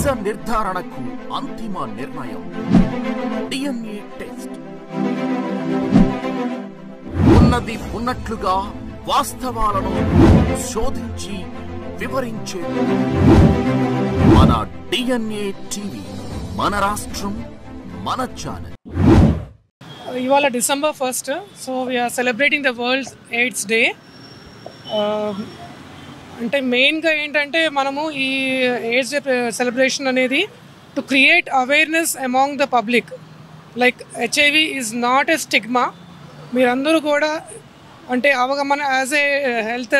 నిజ నిర్ధారణకు అంతిమ నిర్ణయం డిఎన్ఏ టెస్ట్. ఉన్నది ఉన్నట్లుగా వాస్తవాలను శోధించి వివరించే మన డిఎన్ఏ టీవీ, మన రాష్ట్రం, మన ఛానల్. ఇవాళ December 1st, so we are celebrating the world AIDS day. అంటే మెయిన్గా ఏంటంటే మనము ఈ ఎయిడ్స్ డే సెలబ్రేషన్ అనేది to create awareness among the public. Like HIV is not a stigma. మీరందరూ కూడా అంటే అవగాహన యాజ్ ఏ హెల్త్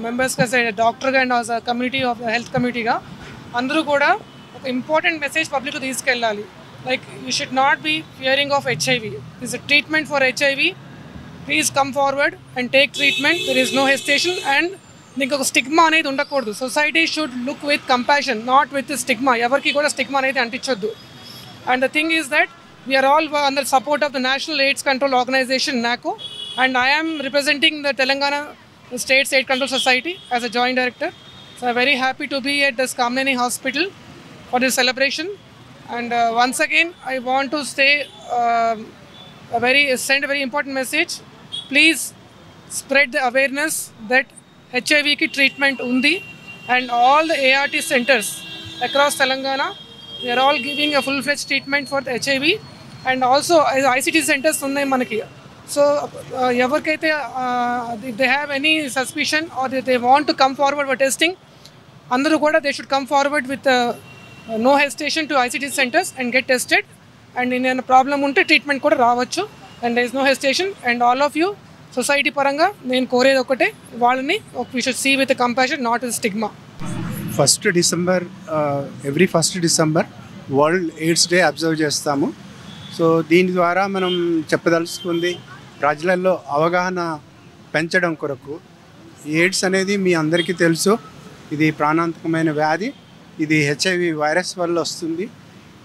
మెంబర్స్గా, యాజ్ ఏ డాక్టర్గా and as a community of health కమ్యూనిటీగా అందరూ కూడా ఒక ఇంపార్టెంట్ మెసేజ్ పబ్లిక్ తీసుకెళ్ళాలి. Like, you should not be fearing of HIV. There is a treatment for HIV. Please come forward and take treatment. There is no hesitation and దీనికి ఒక stigma అనేది ఉండకూడదు. Society should look with compassion, not with stigma. ఎవరికి కూడా stigma అనేది అంటించొద్దు. And the thing is that we are all under support of the national AIDS control organisation NACO, and I am representing the Telangana State AIDS Control Society as a joint director. So I'm very happy to be at this Kamneni Hospital for this celebration. And once again, I want to say send a very important message. Please spread the awareness that HIV ki treatment undi, and all the ART centers across Telangana, they are all giving a full-fledged treatment for the HIV, and also ICT centers unnai manaki. So evarkaithe if they have any suspicion or they want to come forward for testing, andaru kuda they should come forward with no hesitation to ICT centers and get tested, and in a problem unte treatment kuda raavachu, and there is no hesitation. And all of you society paranga nenu koredi okate, vallani we should see with a compassion, not with stigma. First December every first December world AIDS day observe చేస్తాము. So దీని ద్వారా మనం చెప్పదలుచుకుంది ప్రజలలో అవగాహన పెంచడం కొరకు. AIDS అనేది మీ అందరికీ తెలుసు, ఇది ప్రాణాంతకమైన వ్యాధి. ఇది హెచ్ఐవి వైరస్ వల్ల వస్తుంది.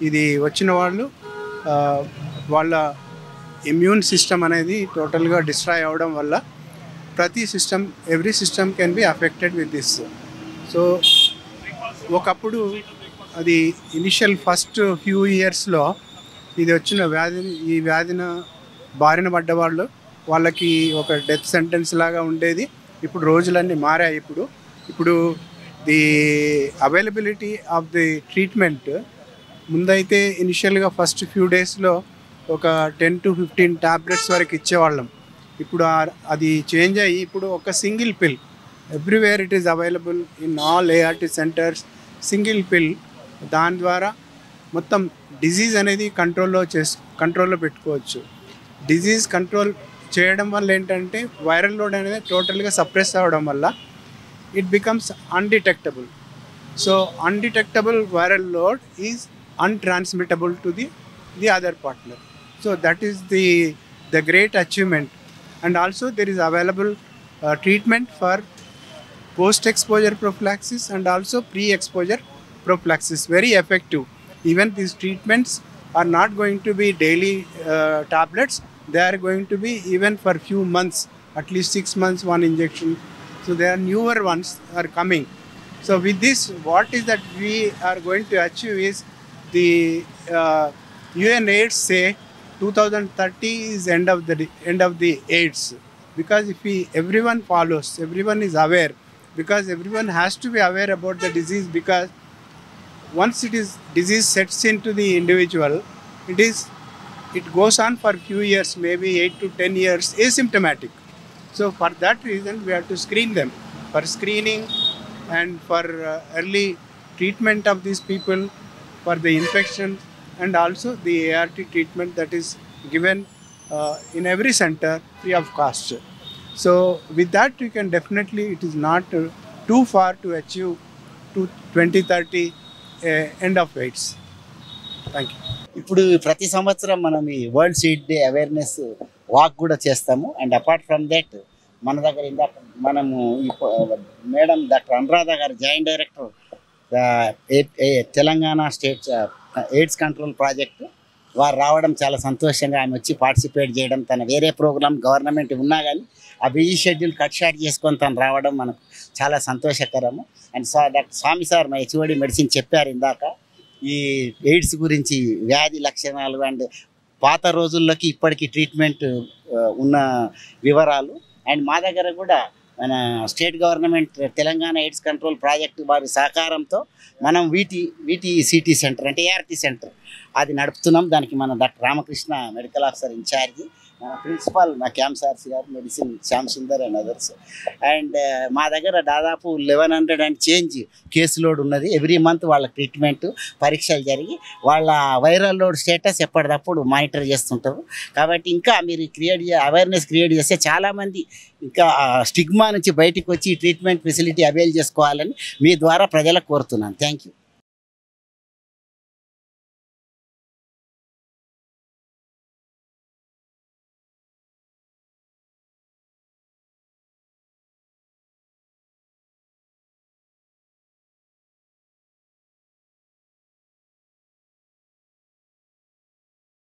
ఇది వచ్చిన వాళ్ళు వాళ్ళ ఇమ్యూన్ సిస్టమ్ అనేది టోటల్గా డిస్ట్రాయ్ అవ్వడం వల్ల ప్రతి system, every system can be affected with this. So ఒకప్పుడు అది ఇనిషియల్ ఫస్ట్ ఫ్యూ ఇయర్స్లో ఇది వచ్చిన ఈ వ్యాధిన బారిన పడ్డ వాళ్ళకి ఒక డెత్ సెంటెన్స్ లాగా ఉండేది. ఇప్పుడు రోజులన్నీ మారాయి. ఇప్పుడు the availability of the treatment ముందైతే ఇనిషియల్గా ఫస్ట్ ఫ్యూ డేస్లో ఒక 10 to 15 ట్యాబ్లెట్స్ వరకు ఇచ్చేవాళ్ళం. ఇప్పుడు అది చేంజ్ అయ్యి ఇప్పుడు ఒక సింగిల్ పిల్, everywhere it is available in all ART centres. Single పిల్, దాని ద్వారా మొత్తం డిజీజ్ అనేది కంట్రోల్లో పెట్టుకోవచ్చు. డిజీజ్ కంట్రోల్ చేయడం వల్ల ఏంటంటే వైరల్ లోడ్ అనేది టోటల్గా సప్రెస్ అవ్వడం వల్ల it becomes undetectable. So undetectable viral load is untransmittable to the other partner. So that is the great achievement. And also there is available treatment for post-exposure prophylaxis and also pre-exposure prophylaxis, very effective. Even these treatments are not going to be daily tablets. They are going to be even for few months, at least 6 months, one injection. So there are newer ones are coming. So with this, what is that we are going to achieve is the UNAIDS say 2030 is end of the AIDS. Because if everyone follows, everyone is aware, because everyone has to be aware about the disease, because once disease sets into the individual, it goes on for few years, maybe 8 to 10 years asymptomatic. So for that reason we have to screen them. For screening and for early treatment of these people for the infection, and also the ART treatment that is given in every center free of cost. So with that you can definitely, it is not too far to achieve to 2030 end of AIDS. Thank you. ఇప్పుడు ప్రతి సంవత్సరం మనం ఈ world seed day awareness walk కూడా చేస్తాము. And apart from that మన దగ్గర ఇందాక మనము మేడం డాక్టర్ అనురాధ గారు, joint director Telangana state AIDS control project, వారు రావడం చాలా సంతోషంగా, ఆమె వచ్చి పార్టిసిపేట్ చేయడం, తన వేరే ప్రోగ్రామ్ గవర్నమెంట్ ఉన్నా కానీ ఆ బిజీ షెడ్యూల్ కట్ షాట్ చేసుకొని తను రావడం మనకు చాలా సంతోషకరము. అండ్ డాక్టర్ స్వామి సార్ మా HOD మెడిసిన్ చెప్పారు ఇందాక, ఈ ఎయిడ్స్ గురించి వ్యాధి లక్షణాలు అండ్ పాత రోజుల్లోకి ఇప్పటికి ట్రీట్మెంట్ ఉన్న వివరాలు. అండ్ మా దగ్గర కూడా మన state government Telangana AIDS control project వారి సహకారంతో మనం వీటీసీటీ సెంటర్ అంటే ఏఆర్టీ సెంటర్ అది నడుపుతున్నాం. దానికి మన doctor Ramakrishna medical officer in charge, మన ప్రిన్సిపాల్ మా క్యాంప్సార్స్ గారు, medicine Shyam Sundar and others. And మా దగ్గర దాదాపు 1100 అండ్ చేంజ్ కేసు లోడ్ ఉన్నది. ఎవ్రీ మంత్ వాళ్ళ ట్రీట్మెంట్ పరీక్షలు జరిగి వాళ్ళ వైరల్ లోడ్ స్టేటస్ ఎప్పటికప్పుడు మానిటర్ చేస్తుంటారు. కాబట్టి ఇంకా మీరు అవేర్నెస్ క్రియేట్ చేస్తే చాలామంది ఇంకా స్టిగ్మా నుంచి బయటికి వచ్చి ట్రీట్మెంట్ ఫెసిలిటీ అవైల్ చేసుకోవాలని మీ ద్వారా ప్రజలకు కోరుతున్నాను. Thank you.